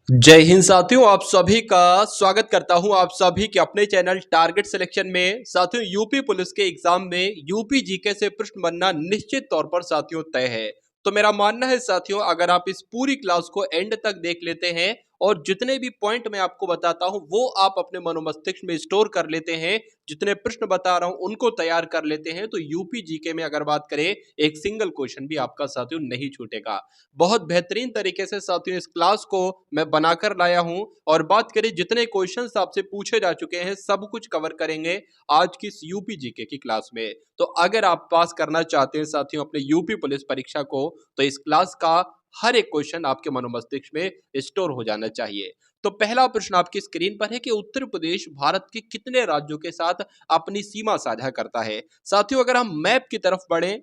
जय हिंद साथियों, आप सभी का स्वागत करता हूं आप सभी के अपने चैनल टारगेट सिलेक्शन में। साथियों, यूपी पुलिस के एग्जाम में यूपी जीके से प्रश्न बनना निश्चित तौर पर साथियों तय है। तो मेरा मानना है साथियों, अगर आप इस पूरी क्लास को एंड तक देख लेते हैं और जितने भी पॉइंट मैं आपको बताता हूं वो आप अपने मनोमस्तिष्क में स्टोर कर लेते हैं, जितने प्रश्न बता रहा हूं उनको तैयार कर लेते हैं, तो यूपी जीके में अगर बात करें एक सिंगल क्वेश्चन भी आपका साथियों नहीं छूटेगा। बहुत बेहतरीन तरीके से साथियों इस क्लास को मैं बनाकर लाया हूं और बात करें जितने क्वेश्चंस आपसे पूछे जा चुके हैं सब कुछ कवर करेंगे आज की इस यूपी जीके की क्लास में। तो अगर आप पास करना चाहते हैं साथियों अपने यूपी पुलिस परीक्षा को, तो इस क्लास का हर एक क्वेश्चन आपके मनोमस्तिष्क में स्टोर हो जाना चाहिए। तो पहला प्रश्न आपकी स्क्रीन पर है कि उत्तर प्रदेश भारत के कितने राज्यों के साथ अपनी सीमा साझा करता है। साथियों, अगर हम मैप की तरफ बढ़ें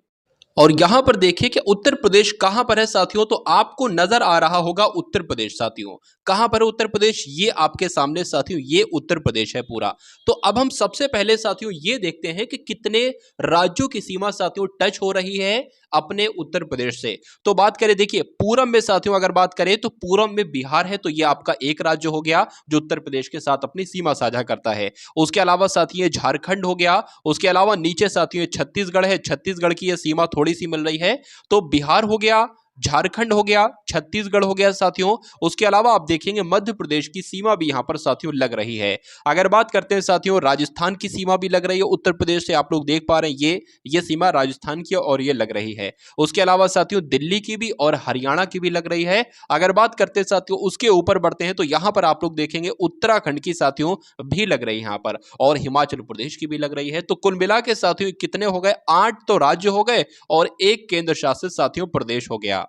और यहां पर देखिए कि उत्तर प्रदेश कहां पर है साथियों, तो आपको नजर आ रहा होगा उत्तर प्रदेश। साथियों, कहां पर है उत्तर प्रदेश? ये आपके सामने साथियों, ये उत्तर प्रदेश है पूरा। तो अब हम सबसे पहले साथियों ये देखते हैं कि कितने राज्यों की सीमा साथियों टच हो रही है अपने उत्तर प्रदेश से। तो बात करें, देखिए पूरब में साथियों अगर बात करें तो पूरब में बिहार है, तो ये आपका एक राज्य हो गया जो उत्तर प्रदेश के साथ अपनी सीमा साझा करता है। उसके अलावा साथियों झारखंड हो गया, उसके अलावा नीचे साथियों छत्तीसगढ़ है, छत्तीसगढ़ की यह सीमा थोड़ी सी मिल रही है। तो बिहार हो गया, झारखंड हो गया, छत्तीसगढ़ हो गया साथियों। उसके अलावा आप देखेंगे मध्य प्रदेश की सीमा भी यहां पर साथियों लग रही है। अगर बात करते हैं साथियों राजस्थान की सीमा भी लग रही है उत्तर प्रदेश से, आप लोग देख पा रहे हैं ये सीमा राजस्थान की और ये लग रही है। उसके अलावा साथियों दिल्ली की भी और हरियाणा की भी लग रही है। अगर बात करते हैं साथियों उसके ऊपर बढ़ते हैं तो यहां पर आप लोग देखेंगे उत्तराखंड की साथियों भी लग रही है यहां पर, और हिमाचल प्रदेश की भी लग रही है। तो कुल मिला के साथियों कितने हो गए? 8 तो राज्य हो गए और एक केंद्र शासित साथियों प्रदेश हो गया।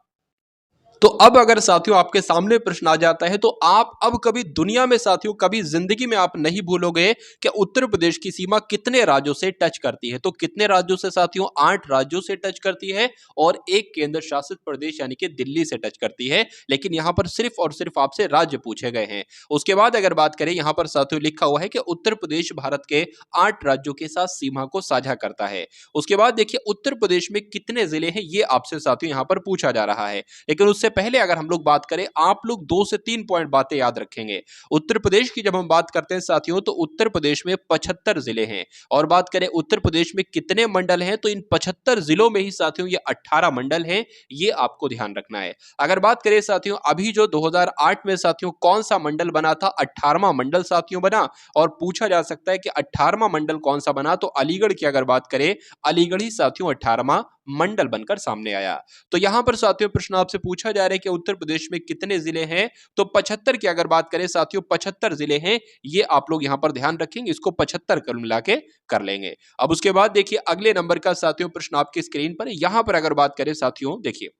तो अब अगर साथियों आपके सामने प्रश्न आ जाता है, तो आप अब कभी दुनिया में साथियों कभी जिंदगी में आप नहीं भूलोगे कि उत्तर प्रदेश की सीमा कितने राज्यों से टच करती है। तो कितने राज्यों से साथियों? 8 राज्यों से टच करती है और एक केंद्र शासित प्रदेश यानी कि दिल्ली से टच करती है। लेकिन यहां पर सिर्फ और सिर्फ आपसे राज्य पूछे गए हैं। उसके बाद अगर बात करें, यहां पर साथियों लिखा हुआ है कि उत्तर प्रदेश भारत के 8 राज्यों के साथ सीमा को साझा करता है। उसके बाद देखिए उत्तर प्रदेश में कितने जिले हैं ये आपसे साथियों यहां पर पूछा जा रहा है। लेकिन उससे पहले अगर हम लोग बात करें, आप लोग 2 से 3 पॉइंट बातें याद रखेंगे। उत्तर प्रदेश की जब हम बात करते हैं साथियों, तो उत्तर प्रदेश में 75 जिले हैं। और बात करें उत्तर प्रदेश में कितने मंडल हैं, तो इन 75 जिलों में ही साथियों ये 18 मंडल हैं। ये आपको ध्यान रखना है। अगर बात करें साथियों अभी जो 2008 में साथियों कौन सा मंडल बना था? 18वां मंडल साथियों बना। और पूछा जा सकता है कि 18वां मंडल कौन सा बना, तो अलीगढ़ की अगर बात करें, अलीगढ़ ही साथियों 18वां मंडल बनकर सामने आया। तो यहां पर साथियों प्रश्न आपसे पूछा जा रहा है कि उत्तर प्रदेश में कितने जिले हैं, तो 75 की अगर बात करें साथियों 75 जिले हैं। ये आप लोग यहां पर ध्यान रखेंगे, इसको 75 कर मिला के कर लेंगे। अब उसके बाद देखिए अगले नंबर का साथियों प्रश्न आपकी स्क्रीन पर है। यहां पर अगर बात करें साथियों, देखिए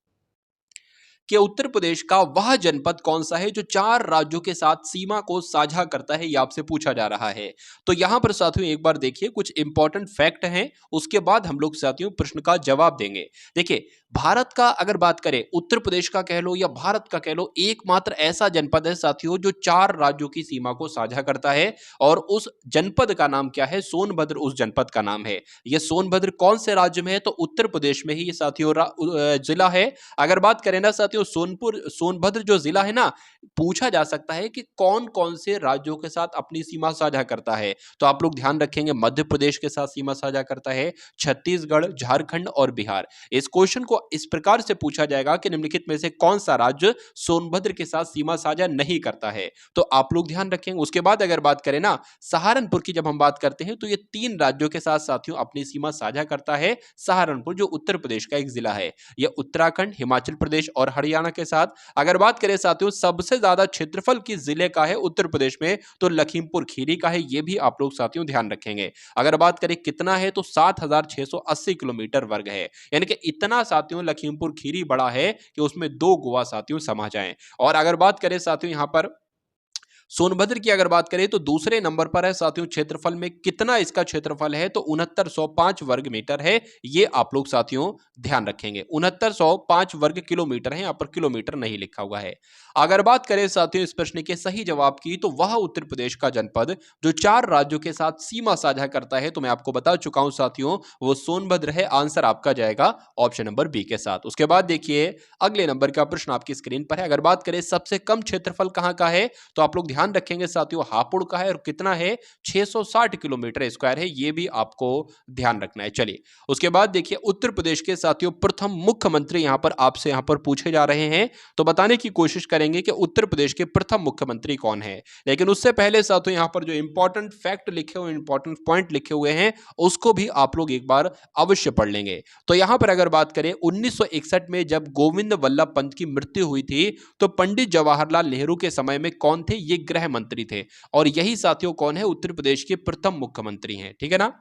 कि उत्तर प्रदेश का वह जनपद कौन सा है जो 4 राज्यों के साथ सीमा को साझा करता है, यह आपसे पूछा जा रहा है। तो यहां पर साथियों एक बार देखिए कुछ इंपॉर्टेंट फैक्ट हैं, उसके बाद हम लोग साथियों प्रश्न का जवाब देंगे। देखिए भारत का अगर बात करें, उत्तर प्रदेश का कह लो या भारत का कह लो, एकमात्र ऐसा जनपद है साथियों जो 4 राज्यों की सीमा को साझा करता है। और उस जनपद का नाम क्या है? सोनभद्र उस जनपद का नाम है। यह सोनभद्र कौन से राज्य में है? तो उत्तर प्रदेश में ही ये साथियों जिला है। अगर बात करें ना साथियों सोनभद्र जो जिला है ना, पूछा जा सकता है कि कौन कौन से राज्यों के साथ अपनी सीमा साझा करता है। तो आप लोग ध्यान रखेंगे मध्य प्रदेश के साथ सीमा साझा करता है, छत्तीसगढ़, झारखंड और बिहार। इस क्वेश्चन को इस प्रकार से पूछा जाएगा कि निम्नलिखित में से कौन सा राज्य सोनभद्र के साथ सीमा साझा नहीं करता है। तो आप लोग ध्यान रखेंगे। उसके बाद अगर बात करें ना सहारनपुर की, जब हम बात करते हैं तो ये 3 राज्यों के साथ साथियों अपनी सीमा साझा करता है। सहारनपुर जो उत्तर प्रदेश का एक जिला है, यह उत्तराखंड, हिमाचल प्रदेश और हरियाणा के साथ। अगर बात करें साथियों सबसे ज्यादा क्षेत्रफल किस जिले का है उत्तर प्रदेश में, तो लखीमपुर खीरी का है। ये भी आप लोग साथियों ध्यान रखेंगे। अगर बात करें कितना है, तो 7680 किलोमीटर वर्ग है। यानी कि इतना साथियों लखीमपुर खीरी बड़ा है कि उसमें 2 गोवा साथियों समा जाएं। और अगर बात करें साथियों यहां पर सोनभद्र की अगर बात करें तो दूसरे नंबर पर है साथियों क्षेत्रफल में। कितना इसका क्षेत्रफल है? तो 6905 वर्ग मीटर है। ये आप लोग साथियों ध्यान रखेंगे, 6905 वर्ग किलोमीटर है, यहां पर किलोमीटर नहीं लिखा हुआ है। अगर बात करें साथियों इस प्रश्न के सही जवाब की, तो वह उत्तर प्रदेश का जनपद जो 4 राज्यों के साथ सीमा साझा करता है, तो मैं आपको बता चुका हूं साथियों, वो सोनभद्र है। आंसर आपका जाएगा ऑप्शन नंबर बी के साथ। उसके बाद देखिए अगले नंबर का प्रश्न आपकी स्क्रीन पर है। अगर बात करें सबसे कम क्षेत्रफल कहां का है, तो आप लोग ध्यान रखेंगे साथियों हापुड़ का है, और कितना है? 660 किलोमीटर स्क्वायर है। ये भी आपको ध्यान रखना है। चलिए उसके बाद देखिए उत्तर प्रदेश के साथियों प्रथम मुख्यमंत्री यहां पर आपसे यहां पर पूछे जा रहे हैं, तो बताने की कोशिश करेंगे कि उत्तर प्रदेश के प्रथम मुख्यमंत्री कौन है। लेकिन उससे पहले साथियों यहां पर जो इंपॉर्टेंट फैक्ट लिखे हुए, इंपॉर्टेंट पॉइंट लिखे हुए हैं, उसको भी आप लोग एक बार अवश्य पढ़ लेंगे। तो यहां पर अगर बात करें 1961 में जब गोविंद वल्लभ पंत की मृत्यु हुई थी, तो पंडित जवाहरलाल नेहरू के समय में कौन थे? ये गृह मंत्री थे। और यही साथियों कौन है? उत्तर प्रदेश के प्रथम मुख्यमंत्री हैं। ठीक है ना।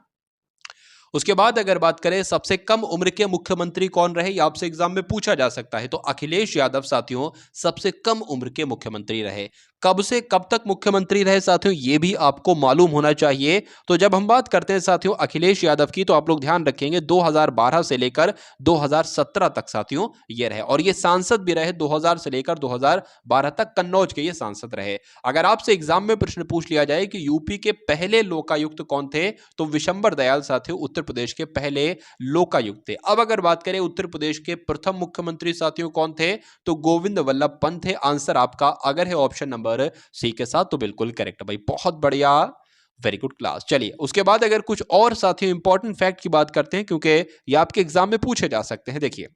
उसके बाद अगर बात करें सबसे कम उम्र के मुख्यमंत्री कौन रहे, यह आपसे एग्जाम में पूछा जा सकता है, तो अखिलेश यादव साथियों सबसे कम उम्र के मुख्यमंत्री रहे। कब से कब तक मुख्यमंत्री रहे साथियों, यह भी आपको मालूम होना चाहिए। तो जब हम बात करते हैं साथियों अखिलेश यादव की, तो आप लोग ध्यान रखेंगे 2012 से लेकर 2017 तक साथियों ये रहे, और ये सांसद भी रहे 2000 से लेकर 2012 तक। कन्नौज के ये सांसद रहे। अगर आपसे एग्जाम में प्रश्न पूछ लिया जाए कि यूपी के पहले लोकायुक्त कौन थे, तो विशंबर दयाल साथियों उत्तर प्रदेश के पहले लोकायुक्त थे। अब अगर बात करें उत्तर प्रदेश के प्रथम मुख्यमंत्री साथियों कौन थे, तो गोविंद वल्लभ पंत थे। आंसर आपका अगर है ऑप्शन नंबर सी के साथ, तो बिल्कुल करेक्ट भाई, बहुत बढ़िया, वेरी गुड क्लास। चलिए उसके बाद अगर कुछ और साथियों इंपॉर्टेंट फैक्ट की बात करते हैं, क्योंकि ये आपके एग्जाम में पूछे जा सकते हैं। देखिए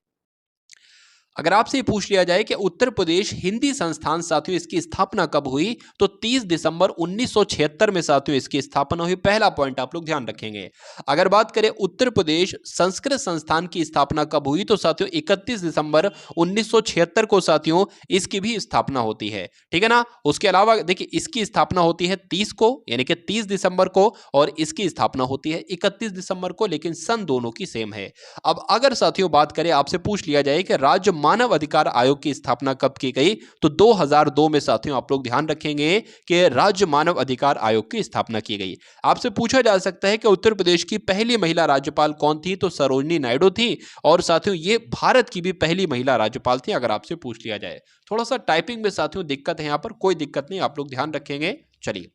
अगर आपसे पूछ लिया जाए कि उत्तर प्रदेश हिंदी संस्थान साथियों इसकी स्थापना कब हुई, तो 30 दिसंबर 1976 में साथियों इसकी स्थापना हुई। पहला पॉइंट आप लोग ध्यान रखेंगे। अगर बात करें उत्तर प्रदेश संस्कृत संस्थान की स्थापना कब हुई, तो साथियों 31 दिसंबर 1976 को साथियों इसकी भी स्थापना होती है। ठीक है ना। उसके अलावा देखिए इसकी स्थापना होती है 30 को, यानी कि 30 दिसंबर को, और इसकी स्थापना होती है 31 दिसंबर को, लेकिन सन दोनों की सेम है। अब अगर साथियों बात करें, आपसे पूछ लिया जाए कि राज्य मानव अधिकार आयोग की स्थापना कब की गई, तो 2002 में साथियों आप लोग ध्यान रखेंगे कि राज्य मानव अधिकार आयोग की स्थापना की गई। आपसे पूछा जा सकता है कि उत्तर प्रदेश की पहली महिला राज्यपाल कौन थी, तो सरोजनी नायडू थी। और साथियों ये भारत की भी पहली महिला राज्यपाल थी, अगर आपसे पूछ लिया जाए। थोड़ा सा टाइपिंग में साथियों दिक्कत है, यहां पर कोई दिक्कत नहीं, आप लोग ध्यान रखेंगे। चलिए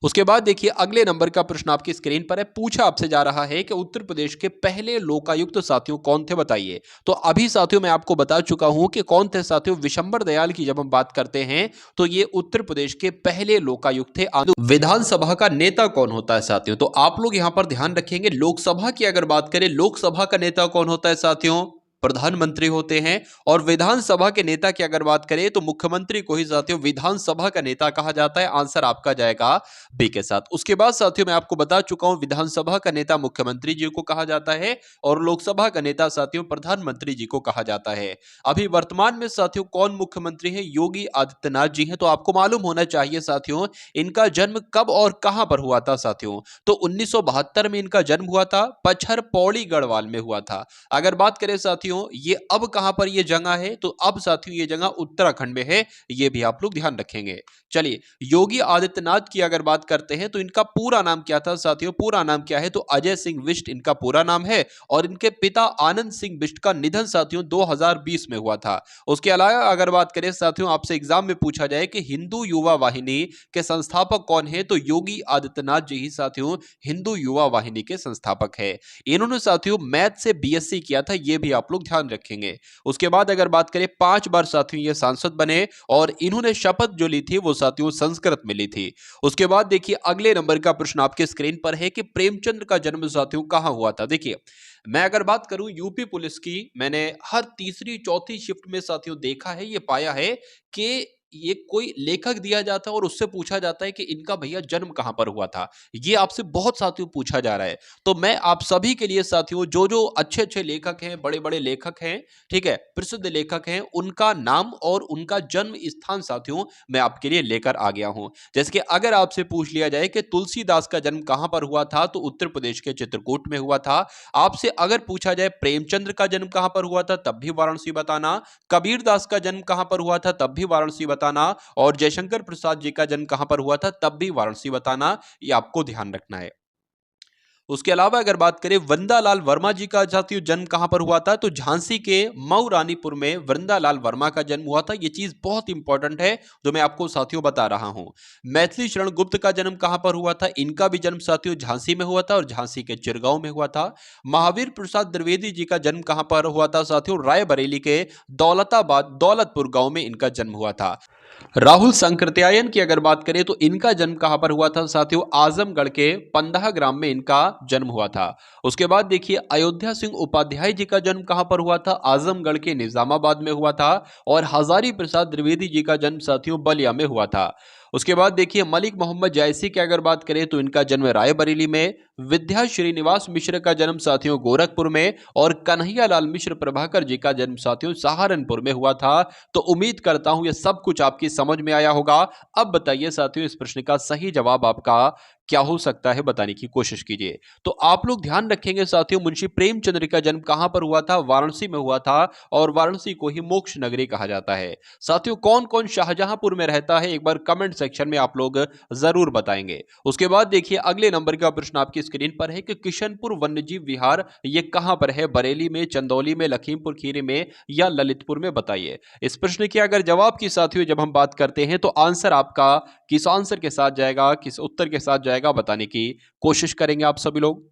उसके बाद देखिए अगले नंबर का प्रश्न आपकी स्क्रीन पर है। पूछा आपसे जा रहा है कि उत्तर प्रदेश के पहले लोकायुक्त साथियों कौन थे, बताइए। तो अभी साथियों मैं आपको बता चुका हूं कि कौन थे साथियों। विशंबर दयाल की जब हम बात करते हैं, तो ये उत्तर प्रदेश के पहले लोकायुक्त थे। विधानसभा का नेता कौन होता है साथियों, तो आप लोग यहां पर ध्यान रखेंगे। लोकसभा की अगर बात करें, लोकसभा का नेता कौन होता है साथियों, प्रधानमंत्री होते हैं। और विधानसभा के नेता की अगर बात करें, तो मुख्यमंत्री को ही साथियों विधानसभा का नेता कहा जाता है। आंसर आपका जाएगा बी के साथ। उसके बाद साथियों मैं आपको बता चुका हूं विधानसभा का नेता मुख्यमंत्री जी को कहा जाता है, और लोकसभा का नेता साथियों प्रधानमंत्री जी को कहा जाता है। अभी वर्तमान में साथियों कौन मुख्यमंत्री है, योगी आदित्यनाथ जी हैं। तो आपको मालूम होना चाहिए साथियों इनका जन्म कब और कहां पर हुआ था साथियों, तो 1972 में इनका जन्म हुआ था, पचहर पौड़ी गढ़वाल में हुआ था। अगर बात करें साथियों ये अब कहां पर ये जगह है, तो अब साथियों ये जगह उत्तराखंड में है। ये भी आप लोग ध्यान रखेंगे। चलिए योगी आदित्यनाथ की अगर बात करते हैं, तो इनका पूरा नाम क्या था साथियों, पूरा नाम क्या है, तो अजय सिंह बिष्ट इनका पूरा नाम है। और इनके पिता आनंद सिंह बिष्ट का निधन साथियों 2020 में हुआ था। उसके अलावा अगर बात करें साथियों, आपसे एग्जाम में पूछा जाए कि हिंदू युवा वाहिनी के संस्थापक कौन है, तो योगी आदित्यनाथ जी ही साथियों हिंदू युवा वाहिनी के संस्थापक है। इन्होंने साथियों मैथ से बीएससी किया था, ये भी आप लोग ध्यान रखेंगे। उसके बाद अगर बात करें 5 बार साथियों ये सांसद बने, और इन्होंने शपथ जो ली थी वो साथियों संस्कृत में ली थी। उसके बाद देखिए अगले नंबर का प्रश्न आपके स्क्रीन पर है कि प्रेमचंद का जन्म साथियों कहां हुआ था। देखिए मैं अगर बात करूं यूपी पुलिस की, मैंने हर तीसरी चौथी शिफ्ट में साथियों देखा है, ये पाया है कि ये कोई लेखक दिया जाता है और उससे पूछा जाता है कि इनका भैया जन्म कहां पर हुआ था। ये आपसे बहुत साथियों पूछा जा रहा है। तो मैं आप सभी के लिए साथियों जो जो अच्छे अच्छे लेखक हैं, बड़े बड़े लेखक हैं, ठीक है, प्रसिद्ध लेखक हैं, उनका नाम और उनका जन्म स्थान साथियों मैं आपके लिए लेकर आ गया हूं। जैसे कि अगर आपसे पूछ लिया जाए कि तुलसीदास का जन्म कहां पर हुआ था, तो उत्तर प्रदेश के चित्रकूट में हुआ था। आपसे अगर पूछा जाए प्रेमचंद्र का जन्म कहां पर हुआ था, तब भी वाराणसी बताना। कबीरदास का जन्म कहां पर हुआ था, तब भी वाराणसी बताना। बताना, और जयशंकर प्रसाद जी का जन्म कहां पर हुआ था तब भी वाराणसी बताना, ये आपको ध्यान रखना है। उसके अलावा अगर बात करें वृंदालाल वर्मा जी का साथियों जन्म कहां पर हुआ था, तो झांसी के मऊ रानीपुर में वृंदालाल वर्मा का जन्म हुआ था। ये चीज बहुत इंपॉर्टेंट है जो मैं आपको साथियों बता रहा हूं। मैथिली शरण गुप्त का जन्म कहां पर हुआ था, इनका भी जन्म साथियों झांसी में हुआ था और झांसी के चिरगांव में हुआ था। महावीर प्रसाद द्विवेदी जी का जन्म कहां पर हुआ था साथियों, रायबरेली के दौलताबाद दौलतपुर गांव में इनका जन्म हुआ था। राहुल संकृत्यायन की अगर बात करें तो इनका जन्म कहां पर हुआ था साथियों, आजमगढ़ के पंदह ग्राम में इनका जन्म हुआ था। उसके बाद देखिए अयोध्या सिंह उपाध्याय जी का जन्म कहां पर हुआ था, आजमगढ़ के निजामाबाद में हुआ था। और हजारी प्रसाद द्विवेदी जी का जन्म साथियों बलिया में हुआ था। उसके बाद देखिए मलिक मोहम्मद जायसी की अगर बात करें तो इनका जन्म रायबरेली में। विद्या श्रीनिवास मिश्र का जन्म साथियों गोरखपुर में। और कन्हैया लाल मिश्र प्रभाकर जी का जन्म साथियों सहारनपुर में हुआ था। तो उम्मीद करता हूं ये सब कुछ आपकी समझ में आया होगा। अब बताइए साथियों इस प्रश्न का सही जवाब आपका क्या हो सकता है, बताने की कोशिश कीजिए। तो आप लोग ध्यान रखेंगे साथियों, मुंशी प्रेमचंद्र का जन्म कहां पर हुआ था, वाराणसी में हुआ था। और वाराणसी को ही मोक्ष नगरी कहा जाता है। साथियों कौन कौन शाहजहांपुर में रहता है, एक बार कमेंट सेक्शन में आप लोग जरूर बताएंगे। उसके बाद देखिए अगले नंबर का प्रश्न आपकी स्क्रीन पर है कि किशनपुर वन्यजीव विहार ये कहां पर है, बरेली में, चंदौली में, लखीमपुर खीरी में या ललितपुर में, बताइए। इस प्रश्न के अगर जवाब की साथियों जब हम बात करते हैं तो आंसर आपका किस आंसर के साथ जाएगा, किस उत्तर के साथ जाएगा, बताने की कोशिश करेंगे आप सभी लोग।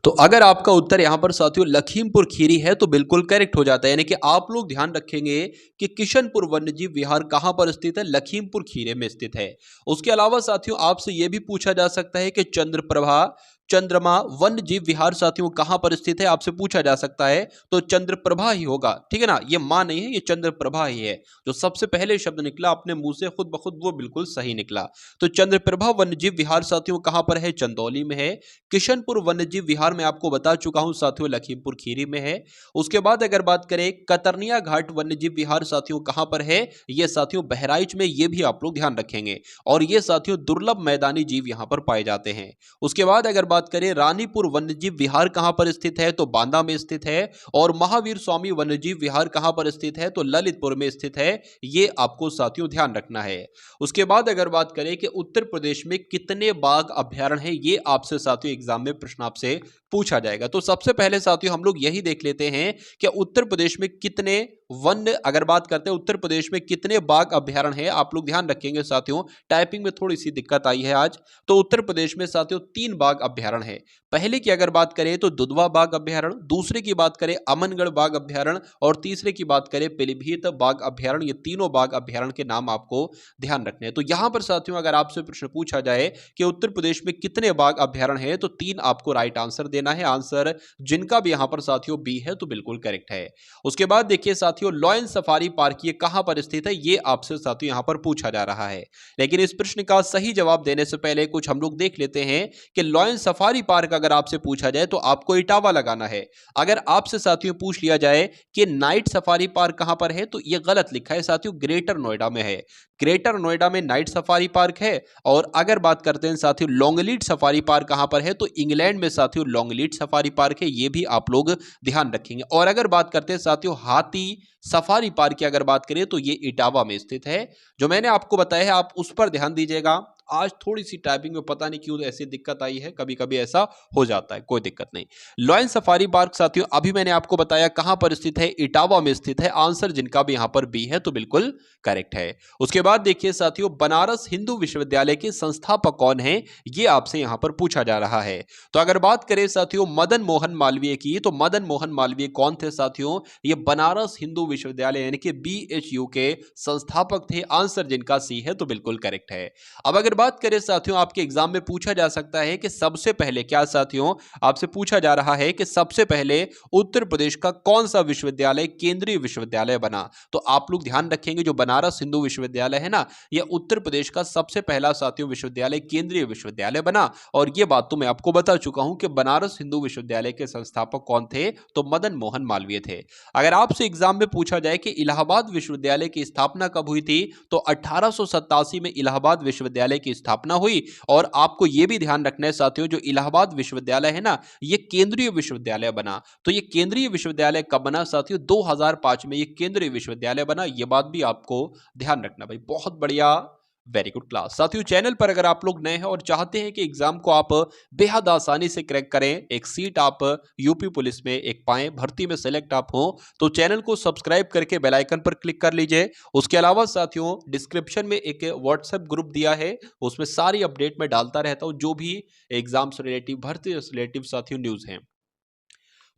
तो अगर आपका उत्तर यहां पर साथियों लखीमपुर खीरी है तो बिल्कुल करेक्ट हो जाता है। यानी कि आप लोग ध्यान रखेंगे कि किशनपुर वन्यजीव विहार कहां पर स्थित है, लखीमपुर खीरी में स्थित है। उसके अलावा साथियों आपसे यह भी पूछा जा सकता है कि चंद्रप्रभा चंद्रमा वन्य जीव विहार साथियों कहां पर स्थित है, आपसे पूछा जा सकता है। तो चंद्रप्रभा ही होगा, ठीक है ना, ये मां नहीं है, ये चंद्रप्रभा ही है। जो सबसे पहले शब्द निकला अपने मुंह से खुद ब खुद वो बिल्कुल सही निकला। तो चंद्रप्रभा वन्यजीव विहार साथियों कहां पर है, चंदौली में है। किशनपुर वन्यजीव विहार में आपको बता चुका हूं साथियों लखीमपुर खीरी में है। उसके बाद अगर बात करें कतरनिया घाट वन्यजीव विहार साथियों कहां पर है, ये साथियों बहराइच में, ये भी आप लोग ध्यान रखेंगे। और ये साथियों दुर्लभ मैदानी जीव यहां पर पाए जाते हैं। उसके बाद अगर बात करें रानीपुर वन्यजीव विहार कहां पर स्थित है, तो बांदा में स्थित है। और महावीर स्वामी वन्यजीव विहार कहां पर स्थित है, तो ललितपुर में स्थित है। ये आपको साथियों ध्यान रखना है। उसके बाद अगर बात करें कि उत्तर प्रदेश में कितने बाघ अभ्यारण्य है, ये आपसे साथियों एग्जाम में प्रश्न आपसे पूछा जाएगा। तो सबसे पहले साथियों हम लोग यही देख लेते हैं कि उत्तर प्रदेश में कितने वन्य, अगर बात करते हैं उत्तर प्रदेश में कितने बाघ अभ्यारण्य है, आप लोग ध्यान रखेंगे साथियों टाइपिंग में थोड़ी सी दिक्कत आई है आज। तो उत्तर प्रदेश में साथियों 3 बाघ अभ्यारण्य है। पहले की अगर बात करें तो दुधवा बाघ अभ्यारण्य, दूसरे की बात करें अमनगढ़ बाघ अभ्यारण्य और तीसरे की बात करें पीलीभीत बाघ अभ्यारण्य। ये तीनों बाघ अभ्यारण्य के नाम आपको ध्यान रखने हैं। तो यहां पर साथियों अगर आपसे प्रश्न पूछा जाए कि उत्तर प्रदेश में कितने बाघ अभ्यारण्य है, तो 3 आपको राइट आंसर देना है। आंसर जिनका भी यहां पर साथियों बी है तो बिल्कुल करेक्ट है। उसके बाद देखिए साथियों लॉयन सफारी पार्क ये कहां पर स्थित है, ये आपसे साथियों यहां पर पूछा जा रहा है। लेकिन इस प्रश्न का सही जवाब देने से पहले कुछ हम लोग देख लेते हैं कि लॉयन सफारी पार्क अगर आपसे पूछा जाए तो आपको इटावा लगाना है। अगर आपसे साथियों पूछ लिया जाए कि नाइट सफारी पार्क कहां पर है, तो यह गलत लिखा है साथियों, ग्रेटर नोएडा में है। ग्रेटर नोएडा में नाइट सफारी पार्क है। और अगर बात करते हैं साथियों लॉन्गलीड सफारी पार्क कहां पर है, तो इंग्लैंड में साथियों लॉन्गलीड सफारी पार्क है। ये भी आप लोग ध्यान रखेंगे। और अगर बात करते हैं साथियों हाथी सफारी पार्क की अगर बात करें तो ये इटावा में स्थित है। जो मैंने आपको बताया है आप उस पर ध्यान दीजिएगा। आज थोड़ी सी टाइपिंग में पता नहीं क्यों ऐसी दिक्कत आई है, कभी कभी ऐसा हो जाता है, कोई दिक्कत नहीं। लॉयन सफारी पार्क साथियों अभी मैंने आपको बताया कहां पर स्थित है, इटावा में स्थित है। आंसर जिनका भी यहां पर बी है तो बिल्कुल करेक्ट है। उसके बाद देखिए साथियों बनारस हिंदू विश्वविद्यालय के संस्थापक कौन है, ये आपसे यहां पर पूछा जा रहा है। तो अगर बात करें साथियों मदन मोहन मालवीय की, तो मदन मोहन मालवीय कौन थे साथियों, ये बनारस हिंदू विश्वविद्यालय यानी कि BHU के संस्थापक थे। आंसर जिनका सी है तो बिल्कुल करेक्ट है। अब अगर बात करें साथियों आपके एग्जाम में पूछा जा सकता है कि सबसे पहले, क्या साथियों आपसे पूछा जा रहा है कि सबसे पहले उत्तर प्रदेश का कौन सा विश्वविद्यालय केंद्रीय विश्वविद्यालय बना। तो आप लोग ध्यान रखेंगे जो बनारस हिंदू विश्वविद्यालय है ना, यह उत्तर प्रदेश का सबसे पहला साथियों विश्वविद्यालय केंद्रीय विश्वविद्यालय बना। और यह बात तो मैं आपको बता चुका हूं कि बनारस हिंदू विश्वविद्यालय के संस्थापक कौन थे, तो मदन मोहन मालवीय थे। अगर आपसे एग्जाम में पूछा जाए कि इलाहाबाद विश्वविद्यालय की स्थापना कब हुई थी, तो 1887 में इलाहाबाद विश्वविद्यालय की स्थापना हुई। और आपको यह भी ध्यान रखना है साथियों, जो इलाहाबाद विश्वविद्यालय है ना, ये केंद्रीय विश्वविद्यालय बना। तो ये केंद्रीय विश्वविद्यालय कब बना साथियों? 2005 में ये केंद्रीय विश्वविद्यालय बना। ये बात भी आपको ध्यान रखना भाई। बहुत बढ़िया, वेरी गुड क्लास। साथियों चैनल पर अगर आप लोग नए हैं और चाहते हैं कि एग्जाम को आप बेहद आसानी से क्रैक करें, एक सीट आप यूपी पुलिस में एक पाएं, भर्ती में सेलेक्ट आप हो, तो चैनल को सब्सक्राइब करके बेल आइकन पर क्लिक कर लीजिए। उसके अलावा साथियों डिस्क्रिप्शन में एक व्हाट्सएप ग्रुप दिया है, उसमें सारी अपडेट मैं डालता रहता हूं, जो भी एग्जाम से रिलेटिव, भर्ती से रिलेटिव साथियों न्यूज हैं,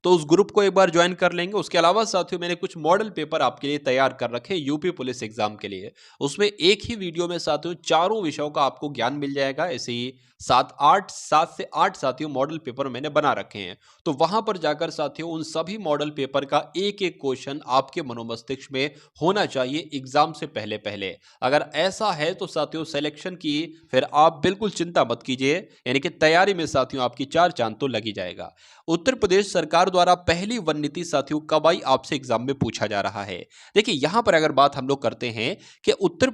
तो उस ग्रुप को एक बार ज्वाइन कर लेंगे। उसके अलावा साथियों मैंने कुछ मॉडल पेपर आपके लिए तैयार कर रखे हैं यूपी पुलिस एग्जाम के लिए। उसमें एक ही वीडियो में साथियों चारों विषयों का आपको ज्ञान मिल जाएगा। ऐसे ही 7 से 8 साथियों मॉडल पेपर मैंने बना रखे हैं। तो वहां पर जाकर साथियों उन सभी मॉडल पेपर का एक एक क्वेश्चन आपके मनोमस्तिष्क में होना चाहिए एग्जाम से पहले पहले। अगर ऐसा है तो साथियों सिलेक्शन की फिर आप बिल्कुल चिंता मत कीजिए, यानी कि तैयारी में साथियों आपकी 4 चांद तो लगी जाएगा। उत्तर प्रदेश सरकार द्वारा पहली वन नीति साथियों कब आई, आपसे एग्जाम में पूछा जा रहा है। देखिए यहां पर अगर बात हम लोग करते हैं कि उत्तर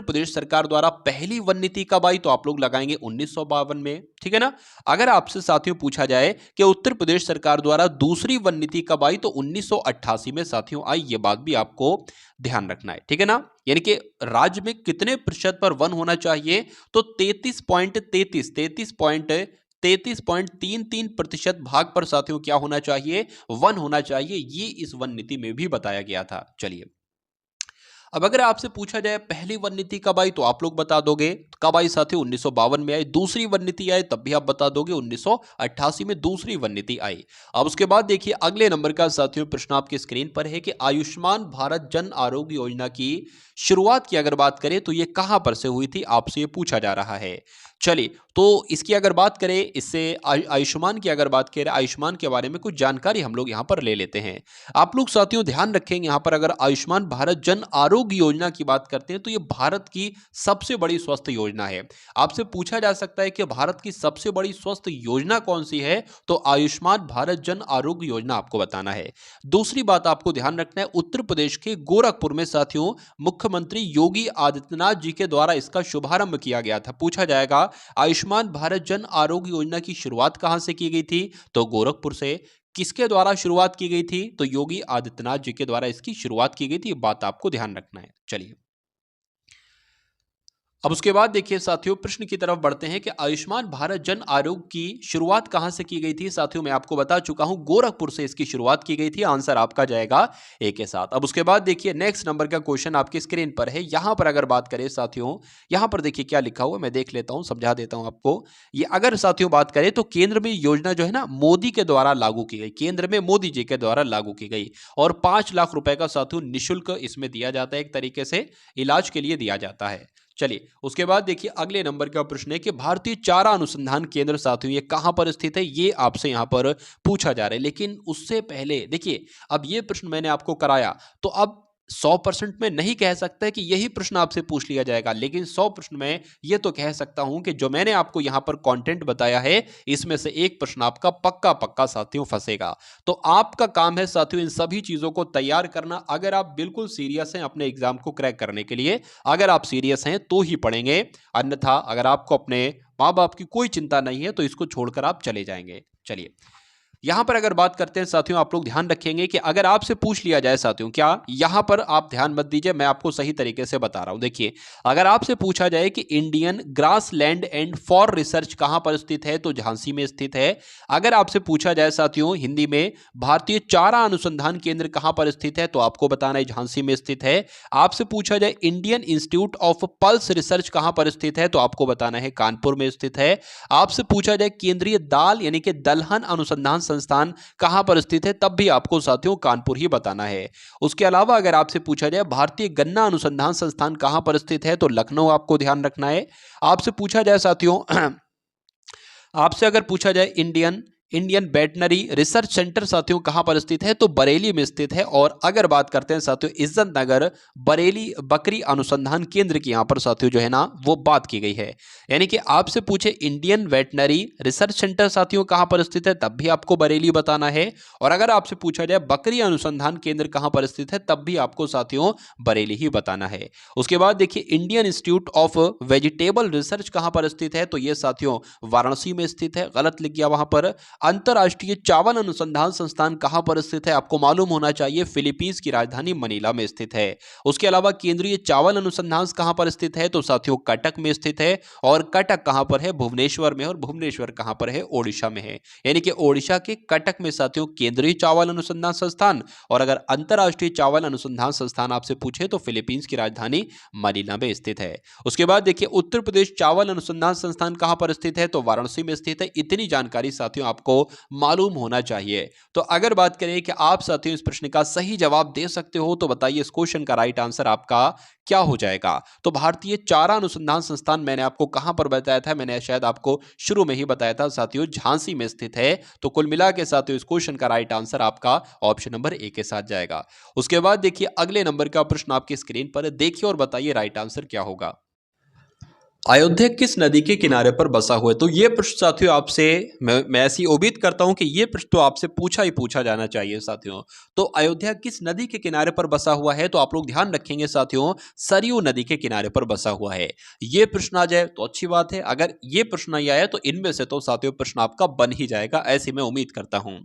प्रदेश सरकार द्वारा पहली वन नीति कब आई, तो आप लोग लगाएंगे 1952 में, ठीक है ना। अगर आपसे साथियों पूछा जाए कि उत्तर प्रदेश सरकार द्वारा दूसरी वन नीति कब आई, तो 1988 में साथियों आई। ये बात भी आपको ध्यान रखना है, ठीक है ना। यानी कि राज्य में कितने प्रतिशत पर वन होना चाहिए, तो 33.33% भाग पर साथियों क्या होना चाहिए, वन होना चाहिए। ये इस वन नीति में भी बताया गया था। चलिए अब अगर आपसे पूछा जाए पहली वन नीति कब आई, तो आप लोग बता दोगे। कब आई साथियों? 1952 में आई। दूसरी वन नीति आई, तब भी आप बता दोगे 1988 में दूसरी वन नीति आई। अब उसके बाद देखिए अगले नंबर का साथियों प्रश्न आपकी स्क्रीन पर है कि आयुष्मान भारत जन आरोग्य योजना की शुरुआत की अगर बात करें तो ये कहां पर से हुई थी, आपसे ये पूछा जा रहा है। चलिए तो इसकी अगर बात करें, इससे आयुष्मान की अगर बात करें, आयुष्मान के बारे में कुछ जानकारी हम लोग यहां पर ले लेते हैं। आप लोग साथियों ध्यान रखेंगे यहां पर अगर आयुष्मान भारत जन आरोग्य योजना की बात करते हैं तो ये भारत की सबसे बड़ी स्वास्थ्य योजना है। आपसे पूछा जा सकता है कि भारत की सबसे बड़ी स्वास्थ्य योजना कौन सी है, तो आयुष्मान भारत जन आरोग्य योजना आपको बताना है। दूसरी बात आपको ध्यान रखना है, उत्तर प्रदेश के गोरखपुर में साथियों मुख्यमंत्री योगी आदित्यनाथ जी के द्वारा इसका शुभारंभ किया गया था। पूछा जाएगा आयुष्मान भारत जन आरोग्य योजना की शुरुआत कहां से की गई थी, तो गोरखपुर से। किसके द्वारा शुरुआत की गई थी, तो योगी आदित्यनाथ जी के द्वारा इसकी शुरुआत की गई थी। ये बात आपको ध्यान रखना है। चलिए अब उसके बाद देखिए साथियों प्रश्न की तरफ बढ़ते हैं कि आयुष्मान भारत जन आरोग्य की शुरुआत कहां से की गई थी। साथियों मैं आपको बता चुका हूं गोरखपुर से इसकी शुरुआत की गई थी। आंसर आपका जाएगा ए के साथ। अब उसके बाद देखिए नेक्स्ट नंबर का क्वेश्चन आपकी स्क्रीन पर है। यहां पर अगर बात करें साथियों, यहां पर देखिए क्या लिखा हुआ, मैं देख लेता हूं, समझा देता हूं आपको। ये अगर साथियों बात करें तो केंद्र में योजना जो है ना मोदी के द्वारा लागू की गई, केंद्र में मोदी जी के द्वारा लागू की गई, और 5 लाख रुपए का साथियों निःशुल्क इसमें दिया जाता है, एक तरीके से इलाज के लिए दिया जाता है। चलिए उसके बाद देखिए अगले नंबर का प्रश्न है कि भारतीय चारा अनुसंधान केंद्र साथियों ये कहां पर स्थित है, ये आपसे यहां पर पूछा जा रहा है। लेकिन उससे पहले देखिए अब ये प्रश्न मैंने आपको कराया, तो अब 100% में नहीं कह सकता है कि यही प्रश्न आपसे पूछ लिया जाएगा, लेकिन 100 प्रश्न में ये तो कह सकता हूं कि जो मैंने आपको यहां पर कंटेंट बताया है इसमें से एक प्रश्न आपका पक्का पक्का साथियों फंसेगा। तो आपका काम है साथियों इन सभी चीजों को तैयार करना। अगर आप बिल्कुल सीरियस हैं अपने एग्जाम को क्रैक करने के लिए, अगर आप सीरियस हैं तो ही पढ़ेंगे, अन्यथा अगर आपको अपने माँ बाप की कोई चिंता नहीं है तो इसको छोड़कर आप चले जाएंगे। चलिए यहां पर अगर बात करते हैं साथियों, आप लोग ध्यान रखेंगे कि अगर आपसे पूछ लिया जाए साथियों, क्या यहां पर आप ध्यान मत दीजिए, मैं आपको सही तरीके से बता रहा हूं। देखिए अगर आपसे पूछा जाए कि Indian grass land and for research कहां पर स्थित है, तो झांसी में स्थित है। अगर आपसे पूछा जाए साथियों हिंदी में भारतीय चारा अनुसंधान केंद्र कहां पर स्थित है, तो आपको बताना है झांसी में स्थित है। आपसे पूछा जाए Indian institute of pulse research कहां पर स्थित है, तो आपको बताना है कानपुर में स्थित है। आपसे पूछा जाए केंद्रीय दाल यानी कि दलहन अनुसंधान संस्थान कहां पर स्थित है, तब भी आपको साथियों कानपुर ही बताना है। उसके अलावा अगर आपसे पूछा जाए भारतीय गन्ना अनुसंधान संस्थान कहां पर स्थित है, तो लखनऊ आपको ध्यान रखना है। आपसे पूछा जाए साथियों आपसे अगर पूछा जाए Indian Indian veterinary research centre साथियों कहां पर स्थित है? तो बरेली में स्थित है। और अगर बात करते हैं साथियों इज्जत नगर बरेली बकरी अनुसंधान केंद्र की यहां पर साथियों जो है ना वो बात की गई है। यानी कि आपसे पूछे इंडियन वेटनरी रिसर्च सेंटर साथियों कहां पर स्थित है, तब भी आपको बरेली बताना है। और अगर आपसे पूछा जाए बकरी अनुसंधान केंद्र कहां पर स्थित है, तब भी आपको साथियों बरेली ही बताना है। उसके बाद देखिए Indian institute of vegetable research कहां पर स्थित है? तो यह साथियों वाराणसी में स्थित है, गलत लिख गया वहां पर। अंतरराष्ट्रीय चावल अनुसंधान संस्थान कहां पर स्थित है? आपको मालूम होना चाहिए, फिलीपींस की राजधानी मनीला में स्थित है। उसके अलावा केंद्रीय चावल अनुसंधान कहां पर स्थित है? तो साथियों कटक में स्थित है। और कटक कहां पर है? भुवनेश्वर में। और भुवनेश्वर कहां पर है? ओडिशा में है। यानी कि ओडिशा के कटक में साथियों केंद्रीय चावल अनुसंधान संस्थान। और अगर अंतरराष्ट्रीय चावल अनुसंधान संस्थान आपसे पूछे तो फिलीपींस की राजधानी मनीला में स्थित है। उसके बाद देखिए उत्तर प्रदेश चावल अनुसंधान संस्थान कहां पर स्थित है? तो वाराणसी में स्थित है। इतनी जानकारी साथियों आपको मालूम होना चाहिए। तो अगर बात करें कि आप साथियों इस प्रश्न का सही जवाब दे सकते हो तो बताइए इस क्वेश्चन का राइट आंसर आपका क्या हो जाएगा? तो भारतीय चारा अनुसंधान संस्थान मैंने आपको कहां पर बताया था? मैंने शायद आपको शुरू में ही बताया था साथियों, झांसी में स्थित है। तो कुल मिला के साथियों इस क्वेश्चन का राइट आंसर आपका ऑप्शन नंबर ए के साथ जाएगा। उसके बाद देखिए अगले नंबर का प्रश्न आपकी स्क्रीन पर है, देखिए और बताइए राइट आंसर क्या होगा। अयोध्या किस नदी के किनारे पर बसा हुआ है? तो ये प्रश्न साथियों आपसे मैं ऐसी उम्मीद करता हूं कि ये प्रश्न तो आपसे पूछा ही पूछा जाना चाहिए साथियों। तो अयोध्या किस नदी के किनारे पर बसा हुआ है? तो आप लोग ध्यान रखेंगे साथियों, सरयू नदी के किनारे पर बसा हुआ है। ये प्रश्न आ जाए तो अच्छी बात है, अगर ये प्रश्न नहीं आया तो इनमें से तो साथियों प्रश्न आपका बन ही जाएगा, ऐसी मैं उम्मीद करता हूं।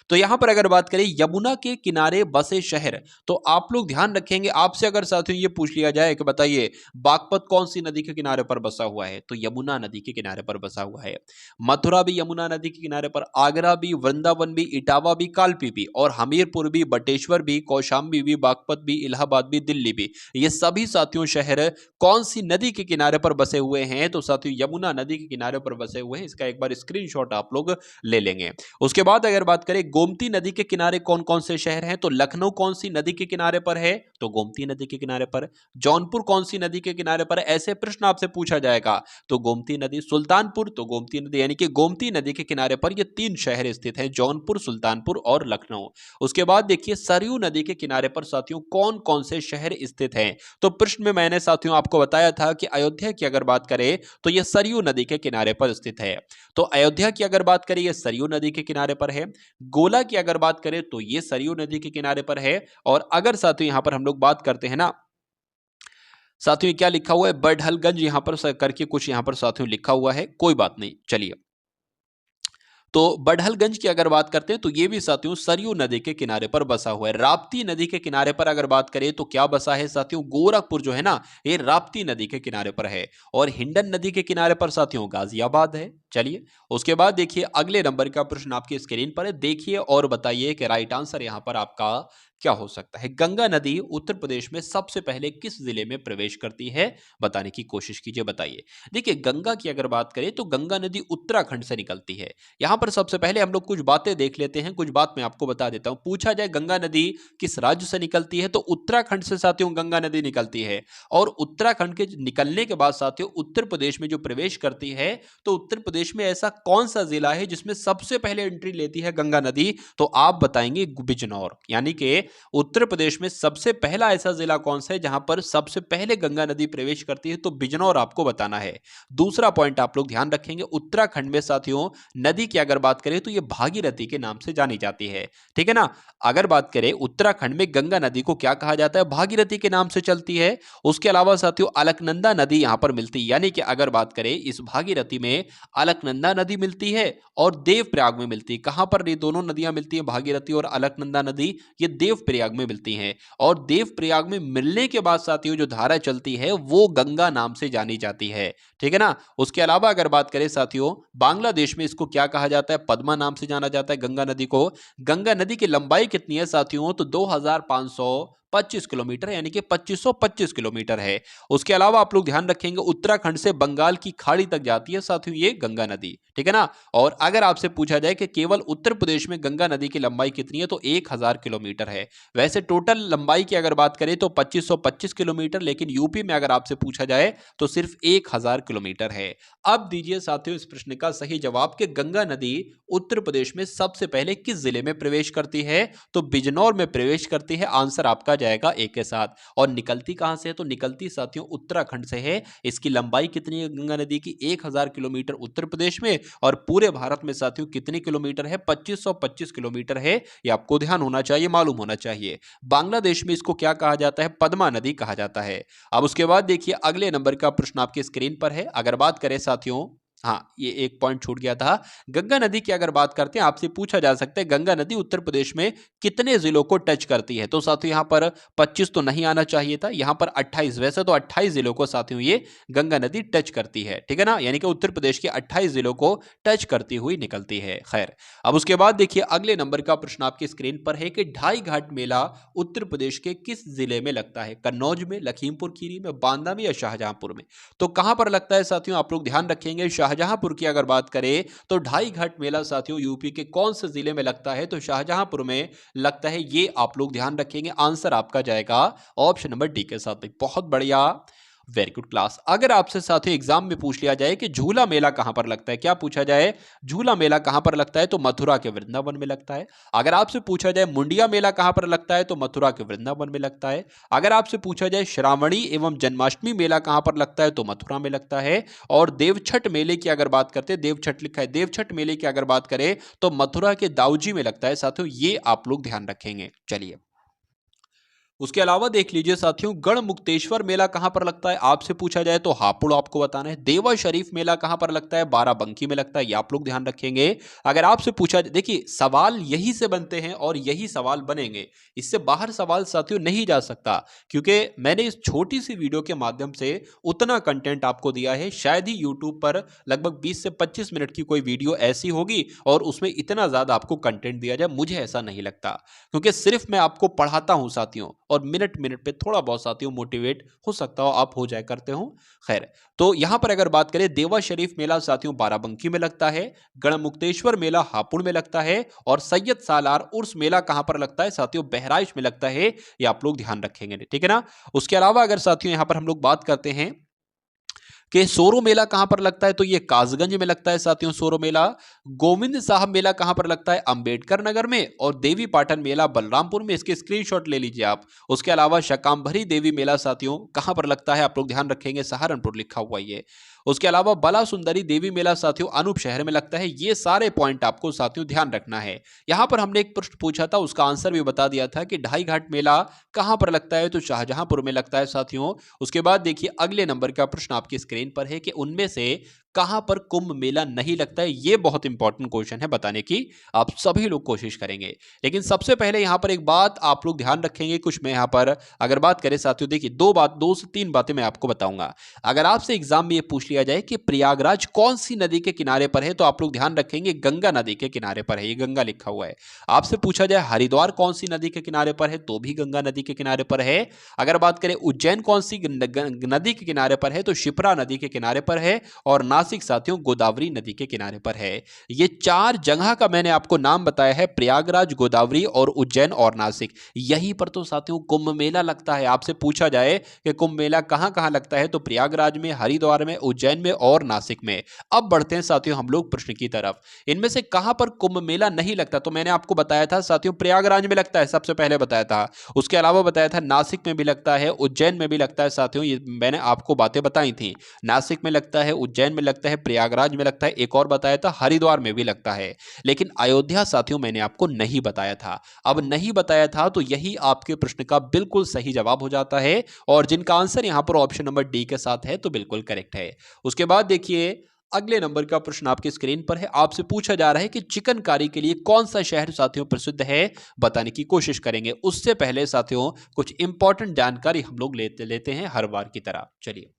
तो यहां पर अगर बात करें यमुना के किनारे बसे शहर, तो आप लोग ध्यान रखेंगे, आपसे अगर साथियों ये पूछ लिया जाए कि बताइए बागपत कौन सी नदी के किनारे पर बसा हुआ है? तो यमुना नदी के किनारे पर बसा हुआ है। मथुरा भी यमुना नदी के किनारे पर, आगरा भी, वृंदावन भी, इटावा भी, कालपी भी, और हमीरपुर भी, बटेश्वर भी, कौशाम्बी भी, बागपत भी, इलाहाबाद भी, दिल्ली भी, ये सभी साथियों शहर कौन सी नदी के किनारे पर बसे हुए हैं? तो साथियों यमुना नदी के किनारे पर बसे हुए हैं। इसका एक बार स्क्रीनशॉट आप लोग ले लेंगे। उसके बाद अगर बात करें गोमती नदी के किनारे कौन कौन से शहर हैं, तो लखनऊ कौन सी नदी के किनारे पर है? तो गोमती नदी के किनारे पर। जौनपुर कौन सी नदी के किनारे पर? ऐसे प्रश्न आपसे पूछा जाएगा तो गोमती नदी। सुल्तानपुर तो गोमती नदी, यानी कि गोमती नदी के किनारे पर ये तीन शहर स्थित हैं, जौनपुर, सुल्तानपुर और लखनऊ। उसके बाद देखिए सरयू नदी के किनारे पर साथियों कौन कौन से शहर स्थित हैं? तो प्रश्न में मैंने साथियों आपको बताया था कि अयोध्या की अगर बात करें तो यह सरयू नदी के किनारे पर स्थित है। तो अयोध्या की अगर बात करें यह सरयू नदी के किनारे पर है। गोला की अगर बात करें तो यह सरयू नदी के किनारे पर है। और अगर साथियों यहां पर हम लोग बात करते हैं ना, साथियों क्या लिखा हुआ है, बड़हलगंज यहां पर करके कुछ यहां पर साथियों लिखा हुआ है, कोई बात नहीं, चलिए। तो बड़हलगंज की अगर बात करते हैं तो ये भी साथियों सरयू नदी के किनारे पर बसा हुआ है। राप्ती नदी के किनारे पर अगर बात करें तो क्या बसा है साथियों? गोरखपुर जो है ना, ये राप्ती नदी के किनारे पर है। और हिंडन नदी के किनारे पर साथियों गाजियाबाद है। चलिए उसके बाद देखिए अगले नंबर का प्रश्न आपकी स्क्रीन पर है, देखिए और बताइए कि राइट आंसर यहां पर आपका क्या हो सकता है। गंगा नदी उत्तर प्रदेश में सबसे पहले किस जिले में प्रवेश करती है? बताने की कोशिश कीजिए, बताइए। देखिए गंगा की अगर बात करें तो गंगा नदी उत्तराखंड से निकलती है। यहां पर सबसे पहले हम लोग कुछ बातें देख लेते हैं, कुछ बात मैं आपको बता देता हूं। पूछा जाए गंगा नदी किस राज्य से निकलती है, तो उत्तराखंड से साथियों गंगा नदी निकलती है। और उत्तराखंड के निकलने के बाद साथियों उत्तर प्रदेश में जो प्रवेश करती है, तो उत्तर प्रदेश में ऐसा कौन सा जिला है जिसमें सबसे पहले एंट्री लेती है गंगा नदी? तो आप बताएंगे बिजनौर। यानी कि उत्तर प्रदेश में सबसे पहला ऐसा जिला कौन सा है जहां पर सबसे पहले गंगा नदी प्रवेश करती है? तो बिजनौर आपको बताना है। दूसरा पॉइंट आप लोग ध्यान रखेंगे, उत्तराखंड में साथियों नदी की अगर बात करें तो यह भागीरथी के नाम से जानी जाती है। ठीक है ना। अगर बात करें उत्तराखंड में गंगा नदी को क्या कहा जाता है? भागीरथी के नाम से चलती है। उसके अलावा साथियों अलकनंदा नदी यहां पर मिलती है, यानी कि अगर बात करें इस भागीरथी में अलकनंदा नदी मिलती है और देवप्रयाग में मिलती है। कहां पर ये दोनों नदियां मिलती हैं, भागीरथी और अलकनंदा नदी? ये देवप्रयाग में मिलती हैं। और देवप्रयाग में मिलने के बाद साथियों जो धारा चलती है वो गंगा नाम से जानी जाती है। ठीक है ना। उसके अलावा अगर बात करें साथियों बांग्लादेश में इसको क्या कहा जाता है? पद्मा नाम से जाना जाता है गंगा नदी को। गंगा नदी की लंबाई कितनी है साथियों? तो 2550 25 किलोमीटर यानी कि 2525 किलोमीटर है। उसके अलावा आप लोग ध्यान रखेंगे उत्तराखंड से बंगाल की खाड़ी तक जाती है साथियों ये गंगा नदी, ठीक है ना। और अगर आपसे पूछा जाए कि केवल उत्तर प्रदेश में गंगा नदी की लंबाई कितनी है तो 1000 किलोमीटर है। वैसे टोटल लंबाई की अगर बात करें तो 2525 किलोमीटर, लेकिन यूपी में अगर आपसे पूछा जाए तो सिर्फ 1000 किलोमीटर है। अब दीजिए साथियों इस प्रश्न का सही जवाब कि गंगा नदी उत्तर प्रदेश में सबसे पहले किस जिले में प्रवेश करती है, तो बिजनौर में प्रवेश करती है। आंसर आपका जाएगा ए के साथ। और निकलती कहां से है, तो निकलती साथियों उत्तराखंड से है। इसकी लंबाई कितनी है गंगा नदी की, 1000 किलोमीटर उत्तर प्रदेश में, और पूरे भारत में साथियों कितने किलोमीटर है, 2525 किलोमीटर है। ये आपको ध्यान होना चाहिए, मालूम होना चाहिए। बांग्लादेश में इसको क्या कहा जाता है, पद्मा नदी कहा जाता है। अब उसके बाद देखिए अगले नंबर का प्रश्न आपकी स्क्रीन पर है। अगर बात करें साथियों, हाँ ये एक पॉइंट छूट गया था, गंगा नदी की अगर बात करते हैं आपसे पूछा जा सकता है गंगा नदी उत्तर प्रदेश में कितने जिलों को टच करती है, तो साथियों यहां पर 25 तो नहीं आना चाहिए था, यहां पर 28, वैसे तो 28 जिलों को साथियों ये गंगा नदी टच करती है, ठीक है ना, यानी कि उत्तर प्रदेश के 28 जिलों को टच करती हुई निकलती है। खैर अब उसके बाद देखिए अगले नंबर का प्रश्न आपकी स्क्रीन पर है कि ढाई घाट मेला उत्तर प्रदेश के किस जिले में लगता है, कन्नौज में, लखीमपुर खीरी में, बांदा में या शाहजहांपुर में। तो कहां पर लगता है साथियों, आप लोग ध्यान रखेंगे शाहजहांपुर की अगर बात करें तो ढाई घाट मेला साथियों यूपी के कौन से जिले में लगता है, तो शाहजहांपुर में लगता है। ये आप लोग ध्यान रखेंगे, आंसर आपका जाएगा ऑप्शन नंबर डी के साथ। बहुत बढ़िया, वेरी गुड क्लास। अगर आपसे साथियों एग्जाम में पूछ लिया जाए कि झूला मेला कहां पर लगता है, क्या पूछा जाए, झूला मेला कहां पर लगता है, तो मथुरा के वृंदावन में लगता है। अगर आपसे पूछा जाए मुंडिया मेला कहां पर लगता है, तो मथुरा के वृंदावन में लगता है। अगर आपसे पूछा जाए श्रावणी एवं जन्माष्टमी मेला कहां पर लगता है, तो मथुरा में लगता है। और देवछठ मेले की अगर बात करते हैं, देवछठ लिखा है, देवछठ मेले की अगर बात करें तो मथुरा के दाऊजी में लगता है साथियों, ये आप लोग ध्यान रखेंगे। चलिए उसके अलावा देख लीजिए साथियों गढ़मुक्तेश्वर मेला कहां पर लगता है, आपसे पूछा जाए तो हापुड़ आपको बताना है। देवा शरीफ मेला कहां पर लगता है, बाराबंकी में लगता है, ये आप लोग ध्यान रखेंगे। अगर आपसे पूछा जाए, देखिए सवाल यही से बनते हैं और यही सवाल बनेंगे, इससे बाहर सवाल साथियों नहीं जा सकता, क्योंकि मैंने इस छोटी सी वीडियो के माध्यम से उतना कंटेंट आपको दिया है। शायद ही यूट्यूब पर लगभग 20 से 25 मिनट की कोई वीडियो ऐसी होगी और उसमें इतना ज्यादा आपको कंटेंट दिया जाए, मुझे ऐसा नहीं लगता, क्योंकि सिर्फ मैं आपको पढ़ाता हूं साथियों, और मिनट मिनट पे थोड़ा बहुत साथियों मोटिवेट हो सकता हो आप हो जाए करते हो। खैर तो यहां पर अगर बात करें देवा शरीफ मेला साथियों बाराबंकी में लगता है, गढ़मुक्तेश्वर मेला हापुड़ में लगता है, और सैयद सालार उर्स मेला कहां पर लगता है साथियों, बहराइच में लगता है। ये आप लोग ध्यान रखेंगे, ठीक है ना। उसके अलावा अगर साथियों यहां पर हम लोग बात करते हैं कि सोरो मेला कहां पर लगता है, तो ये कासगंज में लगता है साथियों सोरो मेला। गोविंद साहब मेला कहां पर लगता है, अंबेडकर नगर में। और देवी पाटन मेला बलरामपुर में, इसके स्क्रीनशॉट ले लीजिए आप। उसके अलावा शकांभरी देवी मेला साथियों कहां पर लगता है, आप लोग ध्यान रखेंगे, सहारनपुर लिखा हुआ ये। उसके अलावा बला सुंदरी देवी मेला साथियों अनूप शहर में लगता है। ये सारे पॉइंट आपको साथियों ध्यान रखना है। यहां पर हमने एक प्रश्न पूछा था, उसका आंसर भी बता दिया था कि ढाई घाट मेला कहां पर लगता है, तो शाहजहांपुर में लगता है साथियों। उसके बाद देखिए अगले नंबर का प्रश्न आपकी स्क्रीन पर है कि उनमें से कहां पर कुंभ मेला नहीं लगता है। यह बहुत इंपॉर्टेंट क्वेश्चन है, बताने की आप सभी लोग कोशिश करेंगे। लेकिन सबसे पहले यहां पर एक बात आप लोग ध्यान रखेंगे, कुछ मैं यहां पर अगर बात करें साथियों, देखिए दो से तीन बातें मैं आपको बताऊंगा। अगर आपसे एग्जाम में यह पूछ लिया जाए कि प्रयागराज कौन सी नदी के किनारे पर है, तो आप लोग ध्यान रखेंगे गंगा नदी के किनारे पर है, ये गंगा लिखा हुआ है। आपसे पूछा जाए हरिद्वार कौन सी नदी के किनारे पर है, तो भी गंगा नदी के किनारे पर है। अगर बात करें उज्जैन कौन सी नदी के किनारे पर है, तो शिप्रा नदी के किनारे पर है। और नासिक साथियों गोदावरी नदी के किनारे पर है। ये चार जगह का मैंने आपको नाम बताया है, प्रयागराज, गोदावरी और उज्जैन और नासिक। यहीं पर तो साथियों कुंभ मेला लगता है। आपसे पूछा जाए कि कुंभ मेला कहां कहां लगता है, तो प्रयागराज में, हरिद्वार में, उज्जैन में और नासिक में। अब बढ़ते हैं साथियों हम लोग प्रश्न की तरफ। इनमें से कहां पर कुंभ मेला नहीं लगता, तो मैंने आपको बताया था साथियों प्रयागराज में लगता है, सबसे पहले बताया था। उसके अलावा बताया था नासिक में भी लगता है, उज्जैन में भी लगता है साथियों, ये मैंने आपको बातें बताई थी। नासिक में लगता है, उज्जैन में लगता है, प्रयागराज में लगता है, एक और बताया था हरिद्वार में भी लगता है। लेकिन अयोध्या साथियों मैंने आपको नहीं बताया था। अब नहीं बताया था तो यही आपके प्रश्न का बिल्कुल सही जवाब हो जाता है, और जिनका आंसर यहां पर ऑप्शन नंबर डी के साथ है तो बिल्कुल करेक्ट है। उसके बाद देखिए अगले नंबर का प्रश्न आपकी स्क्रीन पर है। आपसे पूछा जा रहा है कि चिकनकारी के लिए कौन सा शहर साथियों प्रसिद्ध है, बताने की कोशिश करेंगे। उससे पहले साथियों कुछ इंपॉर्टेंट जानकारी हम लोग लेते हैं हर बार की तरह। चलिए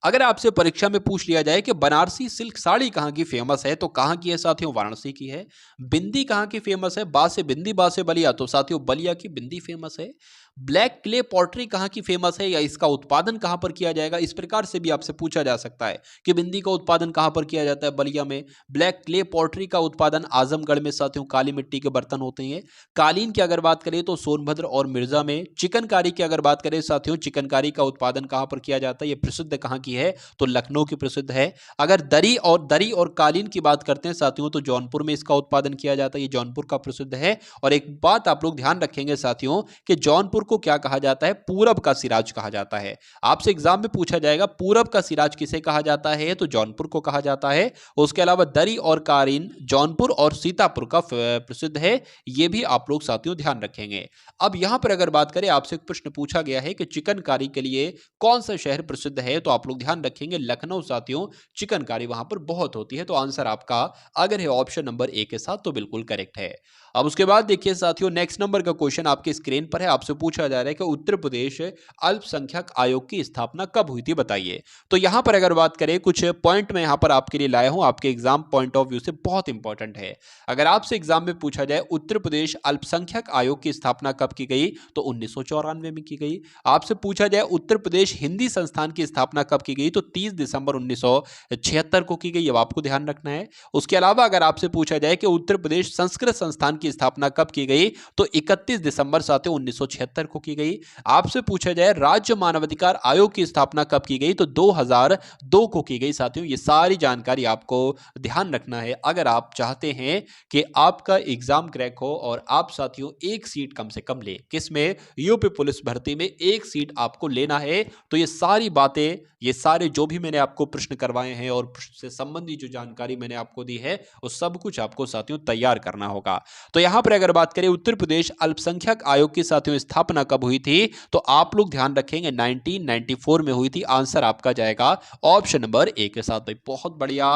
अगर आपसे परीक्षा में पूछ लिया जाए कि बनारसी सिल्क साड़ी कहाँ की फेमस है, तो कहाँ की है साथियों, वाराणसी की है। बिंदी कहाँ की फेमस है, बा से बिंदी बा से बलिया, तो साथियों बलिया की बिंदी फेमस है। ब्लैक क्ले पॉटरी कहाँ की फेमस है या इसका उत्पादन कहाँ पर किया जाएगा, इस प्रकार से भी आपसे पूछा जा सकता है कि बिंदी का उत्पादन कहाँ पर किया जाता है, बलिया में। ब्लैक क्ले पॉटरी का उत्पादन आजमगढ़ में साथियों, काली मिट्टी के बर्तन होते हैं। कालीन की अगर बात करें तो सोनभद्र और मिर्जा में। चिकनकारी की अगर बात करें साथियों, चिकनकारी का उत्पादन कहाँ पर किया जाता है, ये प्रसिद्ध कहाँ की है, तो लखनऊ की प्रसिद्ध है। अगर दरी और कालीन की बात करते हैं साथियों, तो जौनपुर में इसका उत्पादन किया जाता है, ये जौनपुर का प्रसिद्ध है। और एक बात आप लोग ध्यान रखेंगे साथियों कि जौनपुर को क्या कहा जाता है, पूरब का सिराज कहा जाता है। आपसे एग्जाम में पूछा जाएगा पूरब का सिराज किसे कहा जाता है, तो जौनपुर को कहा जाता है। उसके अलावा दरी और कालीन जौनपुर और सीतापुर का प्रसिद्ध है, ये भी आप लोग साथियों ध्यान रखेंगे। अब यहां पर अगर बात करें, आपसे एक प्रश्न पूछा गया है कि चिकनकारी के लिए कौन सा शहर प्रसिद्ध है, तो आप लोग ध्यान रखेंगे लखनऊ साथियों, चिकनकारी वहां पर बहुत होती है। तो आंसर आपका अगर है ऑप्शन नंबर ए के साथ, तो बिल्कुल करेक्ट है। अब उसके बाद देखिए साथियों, नेक्स्ट नंबर का क्वेश्चन आपके स्क्रीन पर है। आपसे पूछा जा रहा है कि उत्तर प्रदेश अल्पसंख्यक आयोग की स्थापना कब हुई थी, बताइए। तो यहां पर अगर बात करें, कुछ पॉइंट मैं यहां पर आपके लिए लाया हूं, आपके एग्जाम पॉइंट ऑफ व्यू से बहुत इंपॉर्टेंट है। अगर आपसे एग्जाम में पूछा जाए उत्तर प्रदेश अल्पसंख्यक आयोग की स्थापना कब की गई, तो 1994 में की गई। आपसे पूछा जाए उत्तर प्रदेश हिंदी संस्थान की स्थापना कब की गई, तो 30 दिसंबर 1976 को की गई। अब आपको ध्यान रखना है। उसके अलावा अगर आपसे पूछा जाए कि उत्तर प्रदेश संस्कृत संस्थान की स्थापना कब की गई, तो 31 दिसंबर साथियों 1976 को की गई। आपसे पूछा जाए राज्य मानवाधिकार आयोग की स्थापना कब की गई, तो 2002 को की गई। साथियों ये सारी जानकारी आपको ध्यान रखना है अगर आप चाहते हैं कि आपका एग्जाम क्रैक हो और आप साथियों एक सीट कम से कम ले, किसमें, यूपी पुलिस भर्ती में एक सीट आपको लेना है। तो ये सारी बातें, ये सारे जो भी मैंने आपको प्रश्न करवाए हैं और प्रश्न से संबंधित जो जानकारी मैंने आपको दी है, वो सब कुछ आपको साथियों तैयार करना होगा। तो यहां पर अगर बात करें उत्तर प्रदेश अल्पसंख्यक आयोग की साथियों स्थापना कब हुई थी, तो आप लोग ध्यान रखेंगे 1994 में हुई थी। आंसर आपका जाएगा ऑप्शन नंबर ए के साथ। भाई बहुत बढ़िया,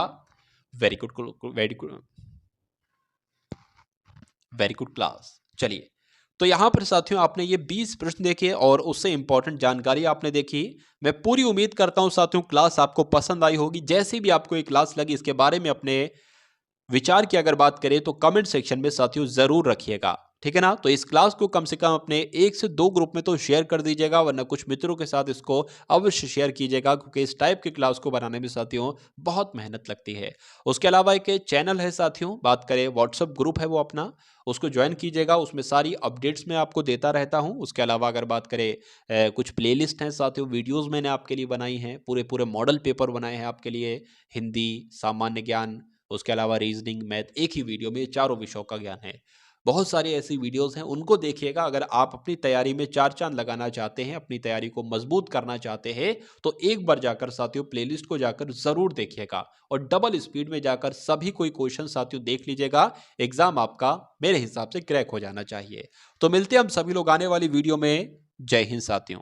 very good, very good, very good class. चलिए, तो यहां पर साथियों आपने ये 20 प्रश्न देखे और उससे इंपॉर्टेंट जानकारी आपने देखी। मैं पूरी उम्मीद करता हूं साथियों क्लास आपको पसंद आई होगी। जैसे भी आपको ये क्लास लगी, इसके बारे में अपने विचार की अगर बात करें तो कमेंट सेक्शन में साथियों जरूर रखिएगा, ठीक है ना। तो इस क्लास को कम से कम अपने 1 से 2 ग्रुप में तो शेयर कर दीजिएगा, वरना कुछ मित्रों के साथ इसको अवश्य शेयर कीजिएगा, क्योंकि इस टाइप की क्लास को बनाने में साथियों बहुत मेहनत लगती है। उसके अलावा एक चैनल है साथियों, बात करें व्हाट्सएप ग्रुप है वो अपना, उसको ज्वाइन कीजिएगा, उसमें सारी अपडेट्स मैं आपको देता रहता हूं। उसके अलावा अगर बात करें, कुछ प्लेलिस्ट हैं साथियों, वीडियोस मैंने आपके लिए बनाई हैं, पूरे पूरे मॉडल पेपर बनाए हैं आपके लिए, हिंदी, सामान्य ज्ञान, उसके अलावा रीजनिंग, मैथ, एक ही वीडियो में ये चारों विषयों का ज्ञान है। बहुत सारी ऐसी वीडियोस हैं, उनको देखिएगा। अगर आप अपनी तैयारी में चार चांद लगाना चाहते हैं, अपनी तैयारी को मजबूत करना चाहते हैं, तो एक बार जाकर साथियों प्लेलिस्ट को जाकर जरूर देखिएगा और डबल स्पीड में जाकर सभी कोई क्वेश्चन साथियों देख लीजिएगा। एग्जाम आपका मेरे हिसाब से क्रैक हो जाना चाहिए। तो मिलते हैं हम सभी लोग आने वाली वीडियो में। जय हिंद साथियों।